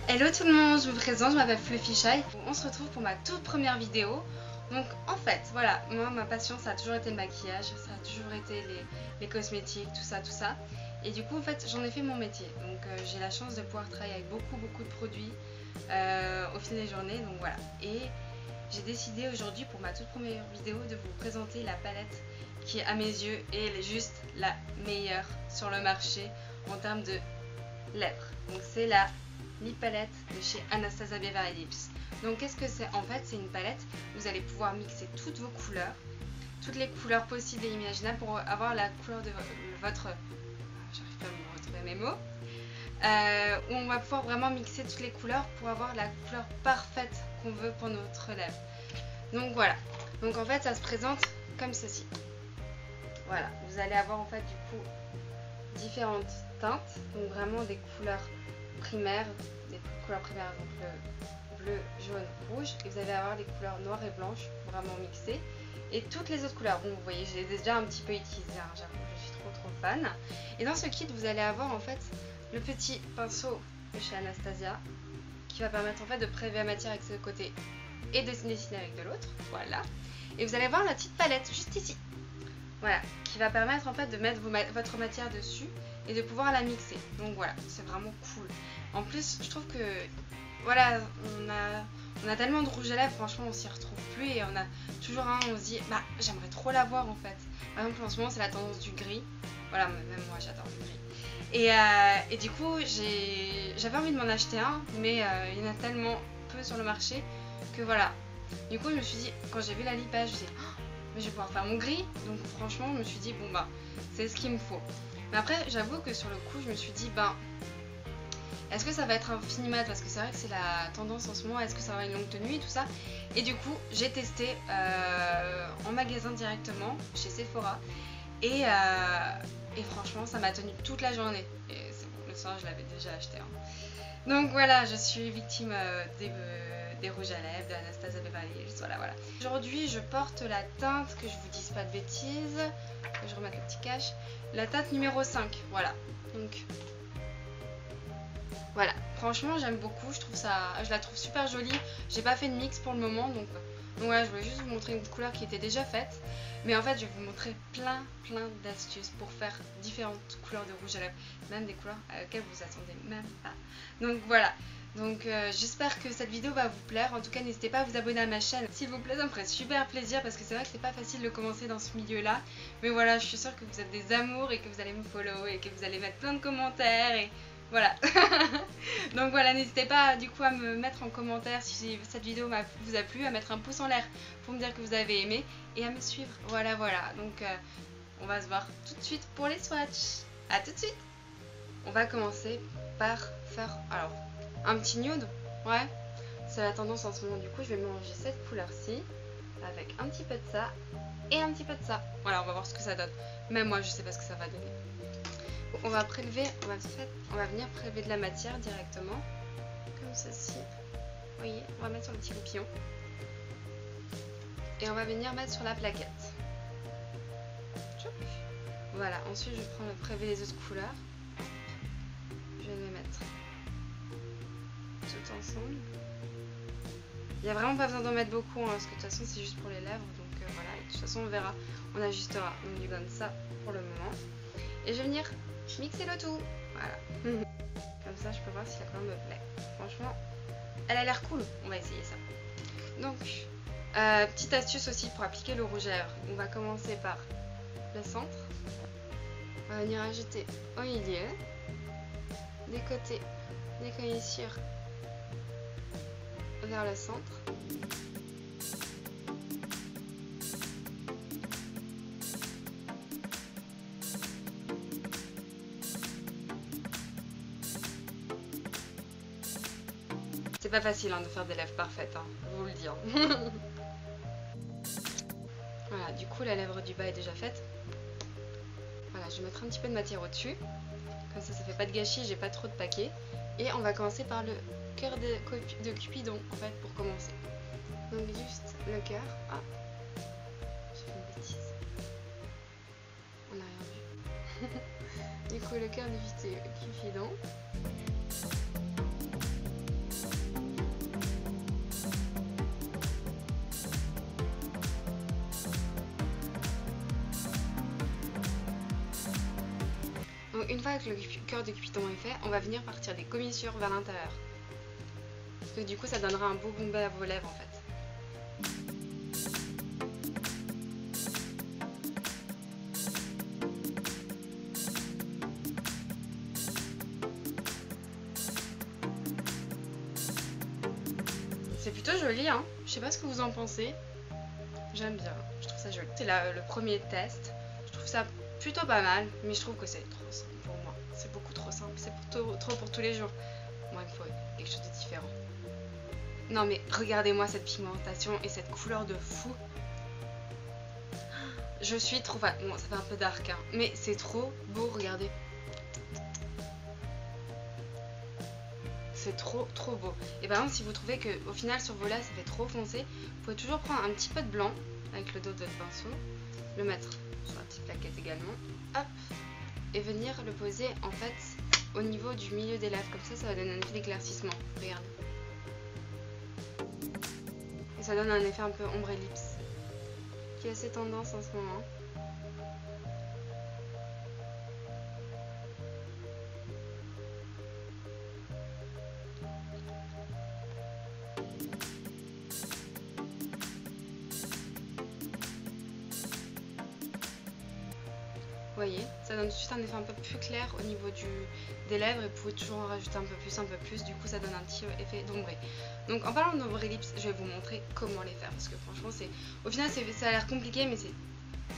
Hello tout le monde, je me présente, je m'appelle Fluffy Shy. On se retrouve pour ma toute première vidéo. Donc en fait, voilà, moi ma passion ça a toujours été le maquillage, ça a toujours été les cosmétiques, tout ça. Et du coup en fait j'en ai fait mon métier. Donc j'ai la chance de pouvoir travailler avec beaucoup de produits au fil des journées. Donc voilà. Et j'ai décidé aujourd'hui pour ma toute première vidéo de vous présenter la palette qui à mes yeux est juste la meilleure sur le marché en termes de lèvres. Donc c'est la Lip Palette de chez Anastasia Beverly Hills. Donc qu'est-ce que c'est? En fait c'est une palette où vous allez pouvoir mixer toutes vos couleurs, toutes les couleurs possibles et imaginables pour avoir la couleur de votre... J'arrive pas à me retrouver mes mots. Où on va pouvoir vraiment mixer toutes les couleurs pour avoir la couleur parfaite qu'on veut pour notre lèvre. Donc voilà. Donc en fait ça se présente comme ceci. Voilà. Vous allez avoir en fait du coup différentes teintes. Donc vraiment des couleurs primaires, donc le bleu, jaune, rouge, et vous allez avoir des couleurs noires et blanches vraiment mixées, et toutes les autres couleurs. Bon, vous voyez, je les ai déjà un petit peu utilisées, hein, j'avoue, je suis trop fan. Et dans ce kit, vous allez avoir en fait le petit pinceau de chez Anastasia qui va permettre en fait de prélever la matière avec ce côté et de dessiner avec de l'autre, voilà. Et vous allez voir la petite palette juste ici, voilà, qui va permettre en fait de mettre votre matière dessus et de pouvoir la mixer. Donc voilà, c'est vraiment cool. En plus, je trouve que voilà, on a tellement de rouge à lèvres, franchement on s'y retrouve plus, et on a toujours un, on se dit bah j'aimerais trop l'avoir en fait. Par exemple en ce moment c'est la tendance du gris, voilà, même moi j'adore le gris. Et du coup j'avais envie de m'en acheter un, mais il y en a tellement peu sur le marché que voilà. Du coup je me suis dit, quand j'ai vu la lipage, je me suis dit oh, mais je vais pouvoir faire mon gris, donc franchement je me suis dit bon bah c'est ce qu'il me faut. Mais après j'avoue que sur le coup je me suis dit ben est-ce que ça va être un fini mat, parce que c'est vrai que c'est la tendance en ce moment, est-ce que ça va être une longue tenue et tout ça. Et du coup j'ai testé en magasin directement chez Sephora, et franchement ça m'a tenu toute la journée, et c'est bon, le soir je l'avais déjà acheté hein. Donc voilà, je suis victime des rouges à lèvres de Anastasia Beverly Hills, voilà. Aujourd'hui je porte la teinte, que je vous dise pas de bêtises, que je remette le petit cache, la teinte numéro 5, voilà. Donc voilà, franchement j'aime beaucoup, je la trouve super jolie. J'ai pas fait de mix pour le moment, donc voilà, je voulais juste vous montrer une couleur qui était déjà faite. Mais en fait je vais vous montrer plein d'astuces pour faire différentes couleurs de rouge à lèvres, même des couleurs auxquelles vous vous attendez même pas. Donc voilà, donc j'espère que cette vidéo va vous plaire. En tout cas n'hésitez pas à vous abonner à ma chaîne s'il vous plaît, ça me ferait super plaisir, parce que c'est vrai que c'est pas facile de commencer dans ce milieu là. Mais voilà, je suis sûre que vous êtes des amours et que vous allez me follow et que vous allez mettre plein de commentaires et voilà. Donc voilà, n'hésitez pas du coup à me mettre en commentaire si cette vidéo vous a plu, à mettre un pouce en l'air pour me dire que vous avez aimé, et à me suivre. Voilà. Donc on va se voir tout de suite pour les swatchs. A tout de suite. On va commencer par faire alors un petit nude. Ouais, c'est la tendance en ce moment. Du coup je vais mélanger cette couleur-ci avec un petit peu de ça et un petit peu de ça. Voilà, on va voir ce que ça donne. Même moi je sais pas ce que ça va donner. On va prélever, on va venir prélever de la matière directement, comme ceci. Vous voyez, on va mettre sur le petit goupillon. Et on va venir mettre sur la plaquette. Voilà, ensuite je prends le prélever les autres couleurs. Je vais les mettre tout ensemble. Il n'y a vraiment pas besoin d'en mettre beaucoup, hein, parce que de toute façon c'est juste pour les lèvres. Donc voilà, et de toute façon on verra, on ajustera. On lui donne ça pour le moment. Et je vais venir mixer le tout, voilà. Comme ça je peux voir si la couleur me plaît. Franchement elle a l'air cool, on va essayer ça. Donc petite astuce aussi pour appliquer le rouge à lèvres. On va commencer par le centre, on va venir ajouter au milieu, des côtés, des commissures vers le centre. C'est pas facile hein, de faire des lèvres parfaites, hein, je vous le dis. Hein. Voilà, du coup la lèvre du bas est déjà faite. Voilà, je vais mettre un petit peu de matière au-dessus. Comme ça fait pas de gâchis, j'ai pas trop de paquets. Et on va commencer par le cœur de Cupidon, en fait, pour commencer. Donc juste le cœur. Ah, j'ai fait une bêtise. On n'a rien vu. Du coup le cœur du Cupidon. Donc une fois que le cœur de Cupidon est fait, on va venir partir des commissures vers l'intérieur. Parce que du coup ça donnera un beau bombé à vos lèvres en fait. C'est plutôt joli, hein. Je sais pas ce que vous en pensez. J'aime bien, je trouve ça joli. C'est le premier test. Je trouve ça plutôt pas mal, mais je trouve que c'est trop simple pour moi. C'est beaucoup trop simple, c'est trop pour tous les jours. Moi, il me faut quelque chose de différent. Non mais regardez-moi cette pigmentation et cette couleur de fou. Je suis trop fan. Bon, ça fait un peu dark, hein, mais c'est trop beau, regardez. C'est trop beau. Et par exemple, si vous trouvez que au final sur vos lèvres ça fait trop foncé, vous pouvez toujours prendre un petit peu de blanc avec le dos de votre pinceau, le mettre sur la petite plaquette également, hop, et venir le poser en fait au niveau du milieu des lèvres. Comme ça va donner un effet d'éclaircissement. Regardez. Et ça donne un effet un peu ombre ellipse qui est assez tendance en ce moment. Vous voyez, ça donne juste un effet un peu plus clair au niveau des lèvres et vous pouvez toujours en rajouter un peu plus, du coup ça donne un petit effet d'ombré. Donc en parlant d'ombre ellipse, je vais vous montrer comment les faire parce que franchement au final ça a l'air compliqué mais c'est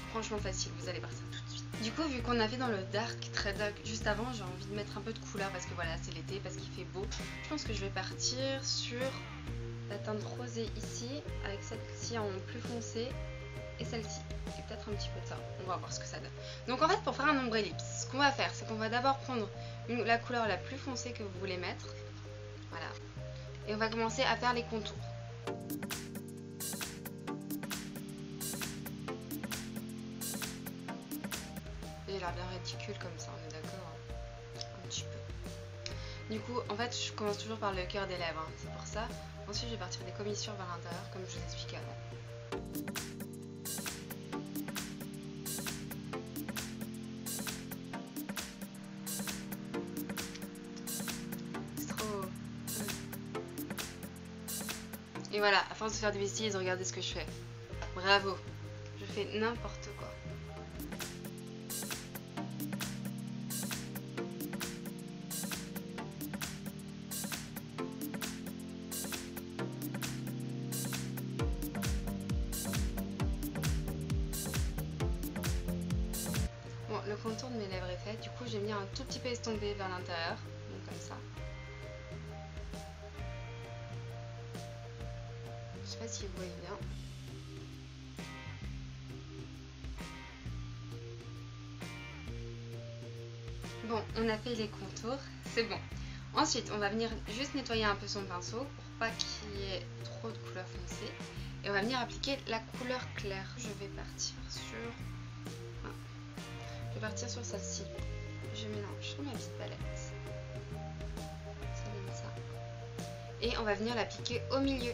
franchement facile, vous allez voir ça tout de suite. Du coup vu qu'on a fait dans le dark, très dark juste avant, j'ai envie de mettre un peu de couleur parce que voilà c'est l'été, parce qu'il fait beau. Je pense que je vais partir sur la teinte rosée ici avec celle-ci en plus foncé et celle-ci, et peut-être un petit peu de ça, on va voir ce que ça donne. Donc en fait pour faire un ombre ellipse, ce qu'on va faire c'est qu'on va d'abord prendre la couleur la plus foncée que vous voulez mettre, voilà, et on va commencer à faire les contours. Il a l'air bien ridicule comme ça, on est d'accord, hein, un petit peu. Du coup en fait je commence toujours par le cœur des lèvres, hein, c'est pour ça. Ensuite je vais partir des commissures vers l'intérieur comme je vous expliquais avant. Et voilà, à force de faire des vestiges, regardez ce que je fais. Bravo, je fais n'importe quoi. Bon, le contour de mes lèvres est fait, du coup je vais venir un tout petit peu estomper vers l'intérieur, donc comme ça. Je sais pas si vous voyez bien. Bon, on a fait les contours, c'est bon. Ensuite, on va venir juste nettoyer un peu son pinceau pour pas qu'il y ait trop de couleur foncée. Et on va venir appliquer la couleur claire. Je vais partir sur celle-ci. Je mélange sur ma petite palette. Ça donne ça. Et on va venir l'appliquer au milieu.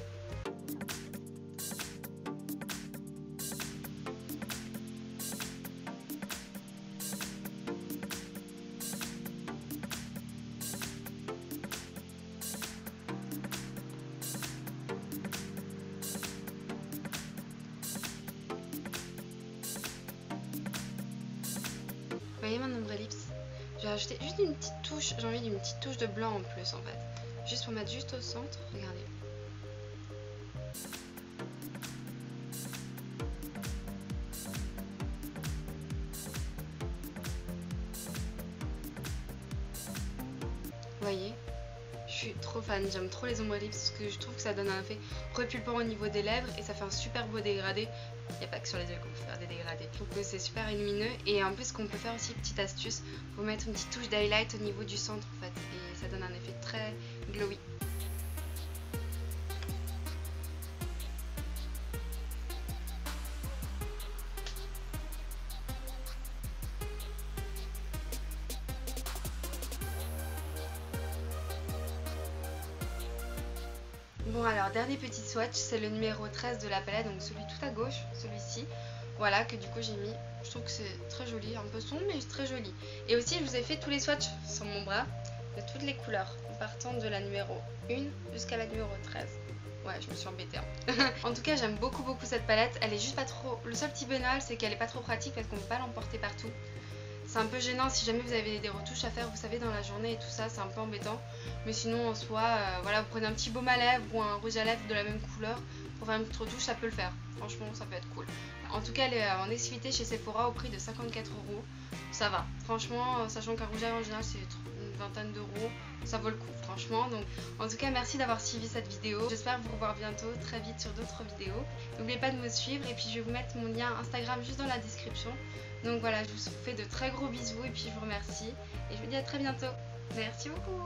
Vous voyez mon ombre ellipse? Je vais rajouter juste une petite touche, j'ai envie d'une petite touche de blanc en plus en fait. Juste pour mettre juste au centre, regardez. Vous voyez? Je suis trop fan, j'aime trop les ombres ellipses parce que je trouve que ça donne un effet repulpant au niveau des lèvres et ça fait un super beau dégradé. Il n'y a pas que sur les yeux qu'on peut faire des dégradés. Je trouve que c'est super lumineux et en plus ce qu'on peut faire aussi, petite astuce, vous mettre une petite touche d'highlight au niveau du centre en fait et ça donne un effet très glowy. Bon alors, dernier petit swatch, c'est le numéro 13 de la palette, donc celui tout à gauche, celui-ci. Voilà, que du coup j'ai mis. Je trouve que c'est très joli, un peu sombre mais très joli. Et aussi je vous ai fait tous les swatchs sur mon bras de toutes les couleurs, en partant de la numéro 1 jusqu'à la numéro 13. Ouais, je me suis embêtée. En tout cas, j'aime beaucoup cette palette. Elle est juste pas trop... Le seul petit bémol, c'est qu'elle est pas trop pratique parce qu'on peut pas l'emporter partout. C'est un peu gênant si jamais vous avez des retouches à faire, vous savez, dans la journée et tout ça, c'est un peu embêtant. Mais sinon, en soi, voilà, vous prenez un petit baume à lèvres ou un rouge à lèvres de la même couleur pour faire une petite retouche, ça peut le faire. Franchement, ça peut être cool. En tout cas, elle est en exclusivité chez Sephora au prix de 54 €. Ça va. Franchement, sachant qu'un rouge à lèvres en général, c'est une vingtaine d'euros, ça vaut le coup, franchement. Donc, en tout cas, merci d'avoir suivi cette vidéo. J'espère vous revoir bientôt, très vite, sur d'autres vidéos. N'oubliez pas de me suivre et puis je vais vous mettre mon lien Instagram juste dans la description. Donc voilà, je vous fais de très gros bisous et puis je vous remercie. Et je vous dis à très bientôt. Merci beaucoup.